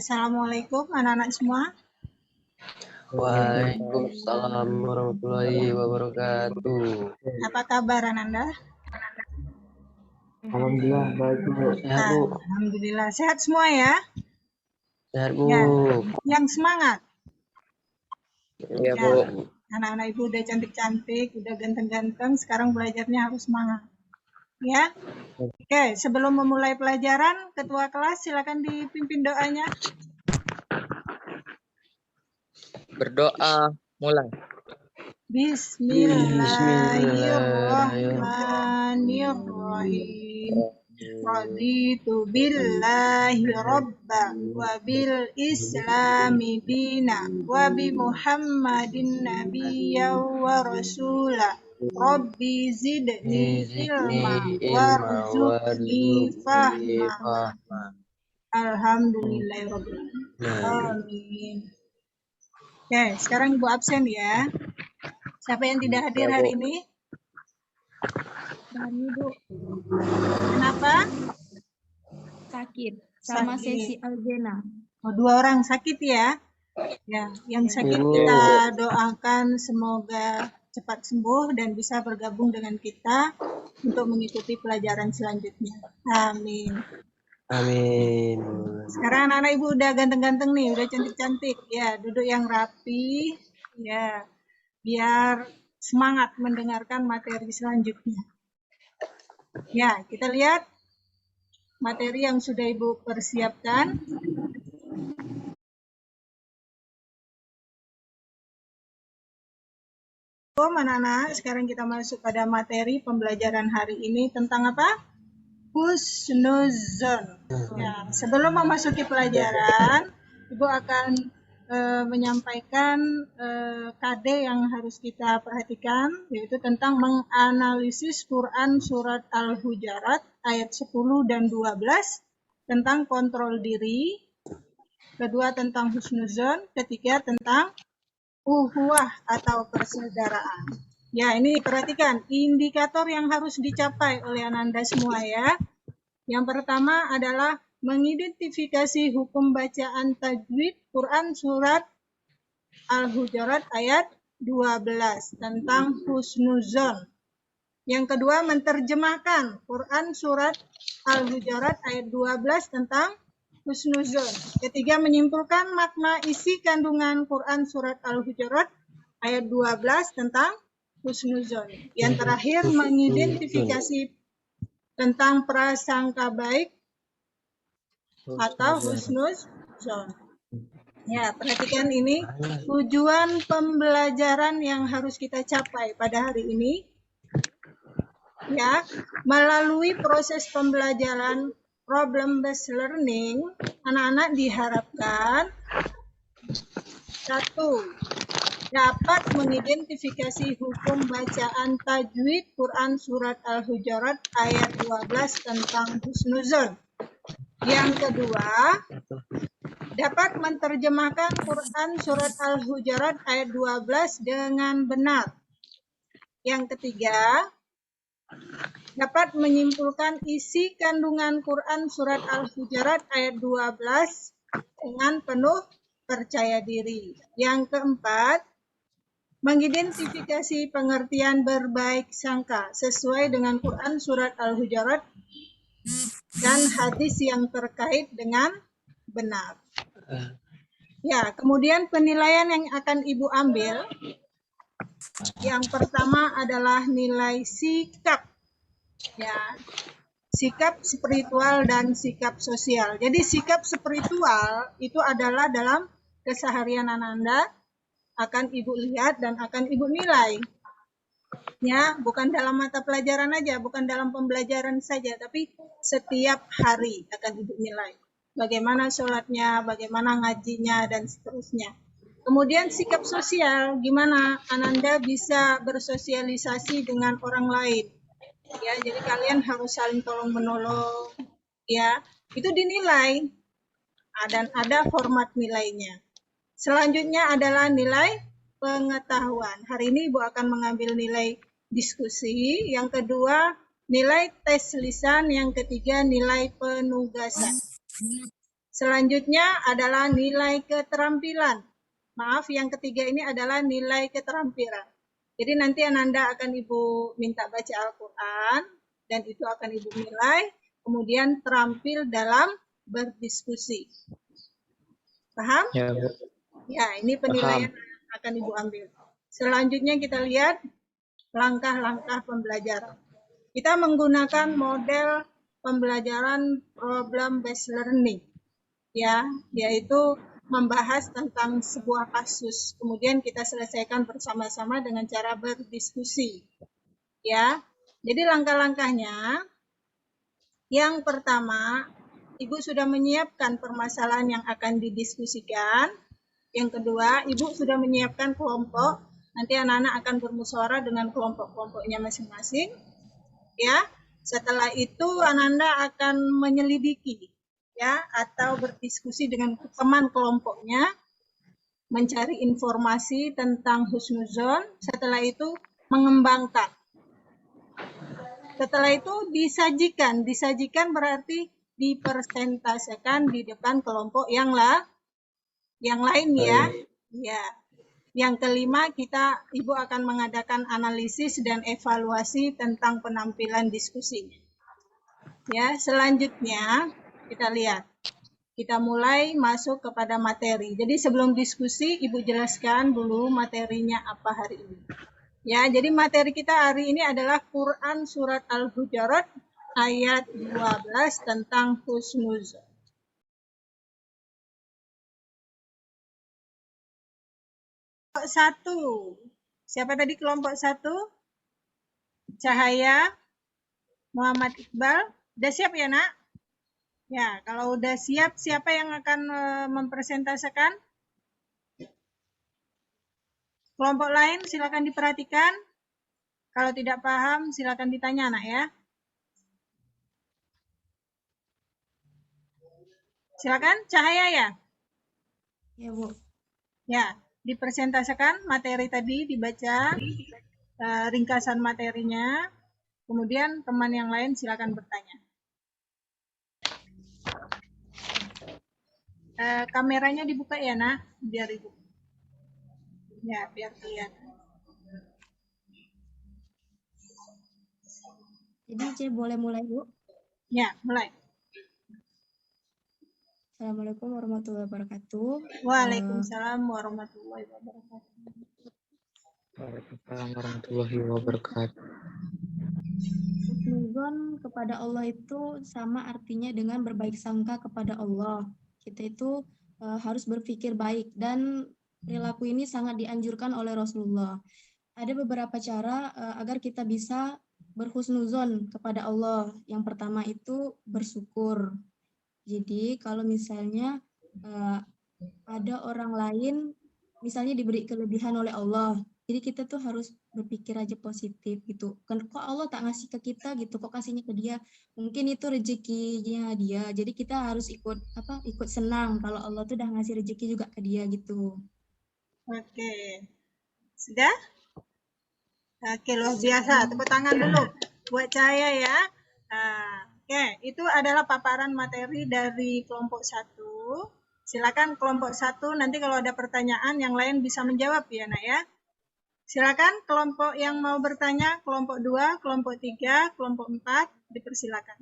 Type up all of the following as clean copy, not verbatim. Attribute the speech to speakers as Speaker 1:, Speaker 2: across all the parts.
Speaker 1: Assalamualaikum anak-anak semua.
Speaker 2: Waalaikumsalam warahmatullahi wabarakatuh.
Speaker 1: Apa kabar Ananda?
Speaker 3: Alhamdulillah baik Bu.
Speaker 2: Sehat Bu.
Speaker 1: Alhamdulillah sehat semua ya.
Speaker 2: Sehat Bu.
Speaker 1: Ya, yang semangat.
Speaker 2: Iya Bu.
Speaker 1: Anak-anak ibu udah cantik-cantik, udah ganteng-ganteng, sekarang belajarnya harus semangat. Ya. Oke, sebelum memulai pelajaran, ketua kelas silakan dipimpin doanya.
Speaker 4: Berdoa, mulai.
Speaker 1: Bismillahirrahmanirrahim. Raditu billahi rabba wa bil islami dina wa bi Muhammadin nabiyya wa rasula. Rabbi zidni ilma warzuqni fahma. Alhamdulillahirabbil alamin. Oke, sekarang Ibu absen ya. Siapa yang tidak hadir hari ini?
Speaker 5: Bu.
Speaker 1: Kenapa?
Speaker 5: Sakit sama
Speaker 1: Sakit.
Speaker 5: Sesi Aljena.
Speaker 1: Oh, 2 orang sakit ya. Ya, yang sakit kita doakan semoga cepat sembuh dan bisa bergabung dengan kita untuk mengikuti pelajaran selanjutnya. Amin.
Speaker 2: Amin.
Speaker 1: Sekarang anak-anak ibu udah ganteng-ganteng nih, udah cantik-cantik. Ya, duduk yang rapi. Ya, biar semangat mendengarkan materi selanjutnya. Ya, kita lihat materi yang sudah ibu persiapkan. Anak-anak, sekarang kita masuk pada materi pembelajaran hari ini tentang apa? Husnuzon. Ya, sebelum memasuki pelajaran, Ibu akan menyampaikan KD yang harus kita perhatikan, yaitu tentang menganalisis Quran Surat Al-Hujurat ayat 10 dan 12, tentang kontrol diri, kedua tentang husnuzon, ketiga tentang uhuwah atau persaudaraan. Ya, ini perhatikan indikator yang harus dicapai oleh Ananda semua ya. Yang pertama adalah mengidentifikasi hukum bacaan tajwid Quran Surat Al-Hujurat ayat 12 tentang husnuzon. Yang kedua menerjemahkan Quran Surat Al-Hujurat ayat 12 tentang husnuzon. Ketiga, menyimpulkan makna isi kandungan Quran Surat Al-Hujurat ayat 12 tentang husnuzon. Yang terakhir, mengidentifikasi tentang prasangka baik atau husnuzon. Ya, perhatikan ini tujuan pembelajaran yang harus kita capai pada hari ini. Ya, melalui proses pembelajaran problem based learning, anak-anak diharapkan 1. Dapat mengidentifikasi hukum bacaan tajwid Quran Surat Al-Hujurat ayat 12 tentang husnuzon. Yang kedua, dapat menerjemahkan Quran Surat Al-Hujurat ayat 12 dengan benar. Yang ketiga, dapat menyimpulkan isi kandungan Quran Surat Al-Hujurat ayat 12 dengan penuh percaya diri. Yang keempat, mengidentifikasi pengertian berbaik sangka sesuai dengan Quran Surat Al-Hujurat dan hadis yang terkait dengan benar. Ya, kemudian penilaian yang akan Ibu ambil, yang pertama adalah nilai sikap. Ya, sikap spiritual dan sikap sosial. Jadi sikap spiritual itu adalah dalam keseharian Ananda akan Ibu lihat dan akan Ibu nilai. Ya, bukan dalam mata pelajaran aja, bukan dalam pembelajaran saja, tapi setiap hari akan Ibu nilai. Bagaimana sholatnya, bagaimana ngajinya, dan seterusnya. Kemudian sikap sosial, gimana Ananda bisa bersosialisasi dengan orang lain. Ya, jadi kalian harus saling tolong menolong, ya. Itu dinilai dan ada format nilainya. Selanjutnya adalah nilai pengetahuan. Hari ini Ibu akan mengambil nilai diskusi, yang kedua nilai tes lisan, yang ketiga nilai penugasan. Selanjutnya adalah nilai keterampilan. Maaf, yang ketiga ini adalah nilai keterampilan. Jadi nanti Ananda akan Ibu minta baca Al-Quran, dan itu akan Ibu nilai, kemudian terampil dalam berdiskusi. Paham?
Speaker 2: Ya, Bu.
Speaker 1: Ya, ini penilaian yang akan Ibu ambil. Selanjutnya kita lihat langkah-langkah pembelajaran. Kita menggunakan model pembelajaran problem based learning, ya, yaitu membahas tentang sebuah kasus, kemudian kita selesaikan bersama-sama dengan cara berdiskusi, ya. Jadi langkah-langkahnya, yang pertama, Ibu sudah menyiapkan permasalahan yang akan didiskusikan. Yang kedua, Ibu sudah menyiapkan kelompok. Nanti anak-anak akan bermusyawarah dengan kelompok-kelompoknya masing-masing. Ya, setelah itu Ananda akan menyelidiki, ya, atau berdiskusi dengan teman kelompoknya, mencari informasi tentang husnuzon. Setelah itu mengembangkan. Setelah itu disajikan berarti dipresentasikan di depan kelompok yang lain, ya. Ya. Yang kelima, Ibu akan mengadakan analisis dan evaluasi tentang penampilan diskusinya. Ya, selanjutnya kita lihat. Kita mulai masuk kepada materi. Jadi sebelum diskusi, Ibu jelaskan dulu materinya apa hari ini. Ya, jadi materi kita hari ini adalah Quran Surat Al-Hujurat ayat 12 tentang husnuzon. Kelompok 1. Siapa tadi kelompok 1? Cahaya, Muhammad Iqbal. Udah siap ya, Nak? Ya, kalau udah siap, siapa yang akan mempresentasikan? Kelompok lain silakan diperhatikan. Kalau tidak paham, silakan ditanya, Nak, ya. Silakan, Cahaya ya?
Speaker 5: Ya, Bu.
Speaker 1: Ya, dipresentasikan materi tadi, dibaca ringkasan materinya, kemudian teman yang lain silakan bertanya. Kameranya dibuka ya, Nak, biar Ibu. Ya, biar kelihatan.
Speaker 5: Jadi C boleh mulai, Bu?
Speaker 1: Ya, mulai.
Speaker 5: Assalamualaikum warahmatullahi wabarakatuh.
Speaker 1: Waalaikumsalam warahmatullahi wabarakatuh.
Speaker 2: Waalaikumsalam warahmatullahi wabarakatuh.
Speaker 5: Husnuzon kepada Allah itu sama artinya dengan berbaik sangka kepada Allah. Kita itu harus berpikir baik, dan perilaku ini sangat dianjurkan oleh Rasulullah. Ada beberapa cara agar kita bisa berhusnuzon kepada Allah. Yang pertama itu bersyukur. Jadi kalau misalnya ada orang lain misalnya diberi kelebihan oleh Allah, jadi kita tuh harus berpikir aja positif gitu. Kan kok Allah tak ngasih ke kita gitu, kok kasihnya ke dia? Mungkin itu rezekinya dia. Jadi kita harus ikut senang kalau Allah tuh udah ngasih rezeki juga ke dia gitu.
Speaker 1: Oke. Sudah? Oke, luar biasa. Tepuk tangan dulu buat Cahaya ya. Oke, itu adalah paparan materi dari kelompok 1. Silakan kelompok 1, nanti kalau ada pertanyaan yang lain bisa menjawab ya, Nak ya. Silakan kelompok yang mau bertanya, kelompok 2, kelompok 3, kelompok 4, dipersilakan.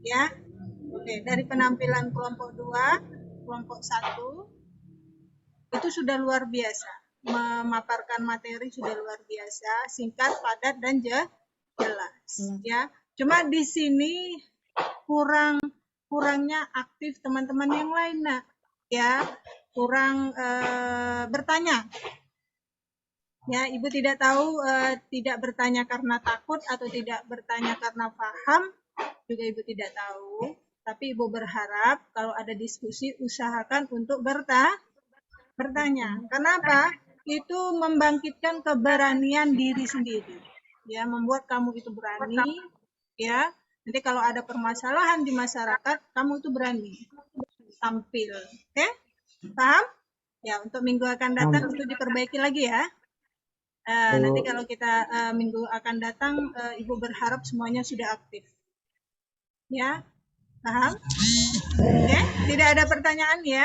Speaker 1: Ya. Oke, dari penampilan kelompok 2, kelompok 1 itu sudah luar biasa. Memaparkan materi sudah luar biasa, singkat, padat, dan jelas. Ya, cuma di sini kurangnya aktif teman-teman yang lain, Nak. Ya, kurang bertanya. Ya, Ibu tidak tahu tidak bertanya karena takut atau tidak bertanya karena paham, juga Ibu tidak tahu. Tapi Ibu berharap kalau ada diskusi usahakan untuk bertanya. Kenapa? Itu membangkitkan keberanian diri sendiri. Ya, membuat kamu itu berani, ya. Nanti kalau ada permasalahan di masyarakat, kamu itu berani tampil. Oke? Paham? Ya, untuk minggu akan datang itu diperbaiki lagi ya. Nanti kalau kita minggu akan datang, Ibu berharap semuanya sudah aktif. Ya, paham? Oke, tidak ada pertanyaan ya?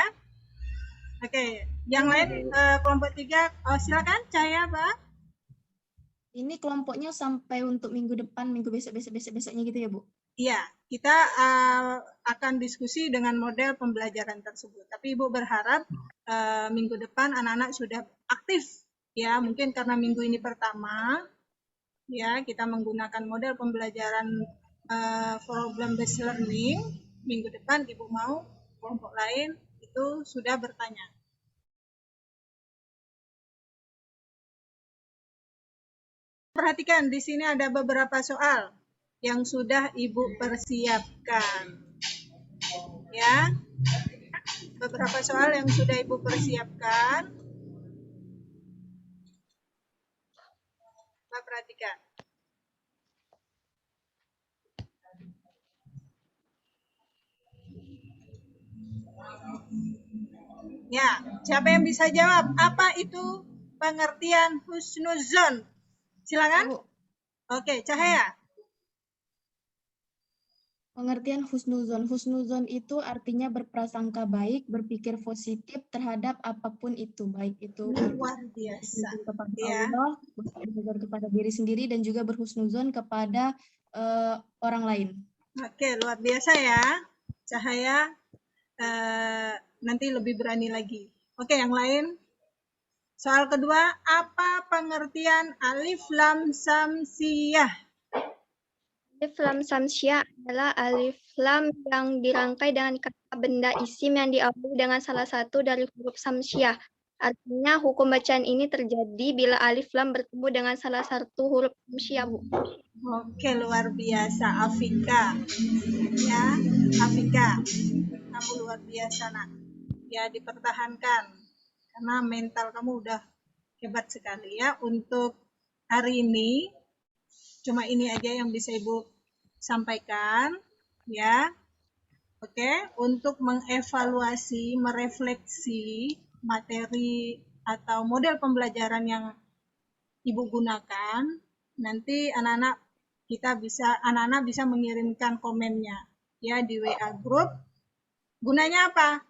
Speaker 1: Oke, yang lain kelompok 3, silakan Cahaya, Pak.
Speaker 5: Ini kelompoknya sampai untuk minggu depan, minggu besoknya gitu ya, Bu?
Speaker 1: Iya, kita akan diskusi dengan model pembelajaran tersebut. Tapi Ibu berharap minggu depan anak-anak sudah aktif. Ya, mungkin karena minggu ini pertama, ya kita menggunakan model pembelajaran problem based learning. Minggu depan Ibu mau kelompok lain itu sudah bertanya. Perhatikan, di sini ada beberapa soal yang sudah Ibu persiapkan. Ya, beberapa soal yang sudah Ibu persiapkan. Kita perhatikan. Ya, siapa yang bisa jawab? Apa itu pengertian husnuzon? Silakan. Oke, Cahaya.
Speaker 5: Pengertian husnuzon. Husnuzon itu artinya berprasangka baik, berpikir positif terhadap apapun itu, baik itu
Speaker 1: luar biasa
Speaker 5: kepada
Speaker 1: ya.
Speaker 5: Allah, berhusnuzon kepada diri sendiri dan juga berhusnuzon kepada orang lain.
Speaker 1: Oke, luar biasa ya. Cahaya nanti lebih berani lagi. Oke, yang lain. Soal kedua, apa pengertian alif lam samsiyah?
Speaker 3: Alif lam samsiyah adalah alif lam yang dirangkai dengan kata benda isim yang diawali dengan salah satu dari huruf samsiyah. Artinya hukum bacaan ini terjadi bila alif lam bertemu dengan salah satu huruf samsiyah, Bu.
Speaker 1: Oke, luar biasa Afika. Ya, Afika. Kamu luar biasa, Nak. Ya, dipertahankan. Karena mental kamu udah hebat sekali ya. Untuk hari ini, cuma ini aja yang bisa Ibu sampaikan. Ya, oke. Untuk mengevaluasi, merefleksi materi atau model pembelajaran yang Ibu gunakan, nanti anak-anak bisa mengirimkan komennya ya di WA group. Gunanya apa?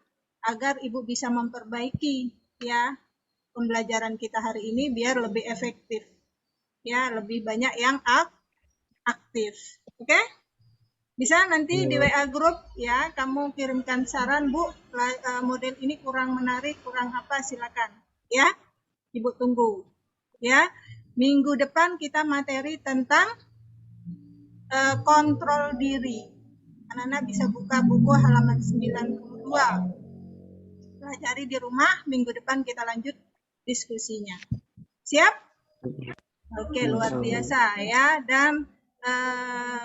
Speaker 1: Agar Ibu bisa memperbaiki ya pembelajaran kita hari ini biar lebih efektif. Ya, lebih banyak yang aktif. Oke? Bisa nanti di WA group ya, kamu kirimkan saran, Bu, model ini kurang menarik, kurang apa, silakan. Ya, Ibu tunggu. Ya, minggu depan kita materi tentang kontrol diri. Anak-anak bisa buka buku halaman 92. Pelajari di rumah, minggu depan kita lanjut diskusinya. Siap? Oke, luar biasa ya. Dan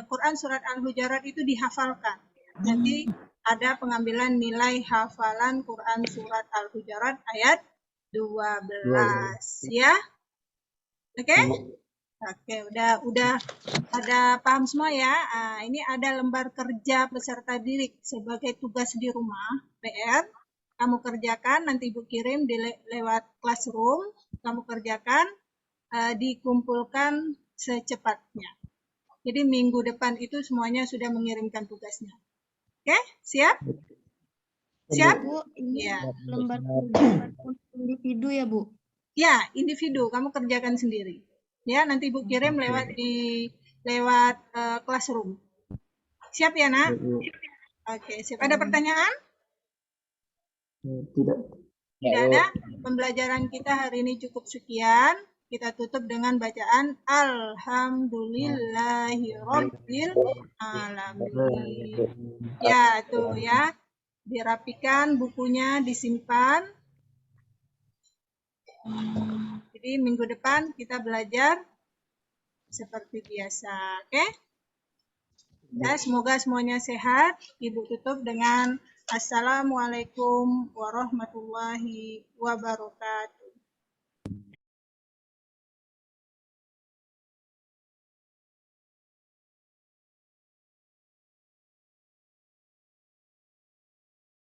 Speaker 1: Quran Surat Al-Hujurat itu dihafalkan. Nanti ada pengambilan nilai hafalan Quran Surat Al-Hujurat ayat 12 ya. Oke? Oke, udah ada paham semua ya. Ini ada lembar kerja peserta didik sebagai tugas di rumah, PR. Kamu kerjakan, nanti Ibu kirim lewat classroom. Kamu kerjakan, dikumpulkan secepatnya. Jadi minggu depan itu semuanya sudah mengirimkan tugasnya. Oke, siap? Siap?
Speaker 5: Bu, ini
Speaker 1: ya.
Speaker 5: lembar kerja untuk individu ya, Bu?
Speaker 1: Ya, individu. Kamu kerjakan sendiri. Ya, nanti Ibu kirim lewat classroom. Siap ya, Nak? Oke, siap. Ada pertanyaan?
Speaker 2: Tidak.
Speaker 1: Tidak ada. Pembelajaran kita hari ini cukup sekian. Kita tutup dengan bacaan Alhamdulillahirabbil alamin. Ya, tuh ya. Dirapikan bukunya, disimpan. Jadi minggu depan kita belajar seperti biasa, oke? Ya, semoga semuanya sehat. Ibu tutup dengan Assalamualaikum warahmatullahi wabarakatuh.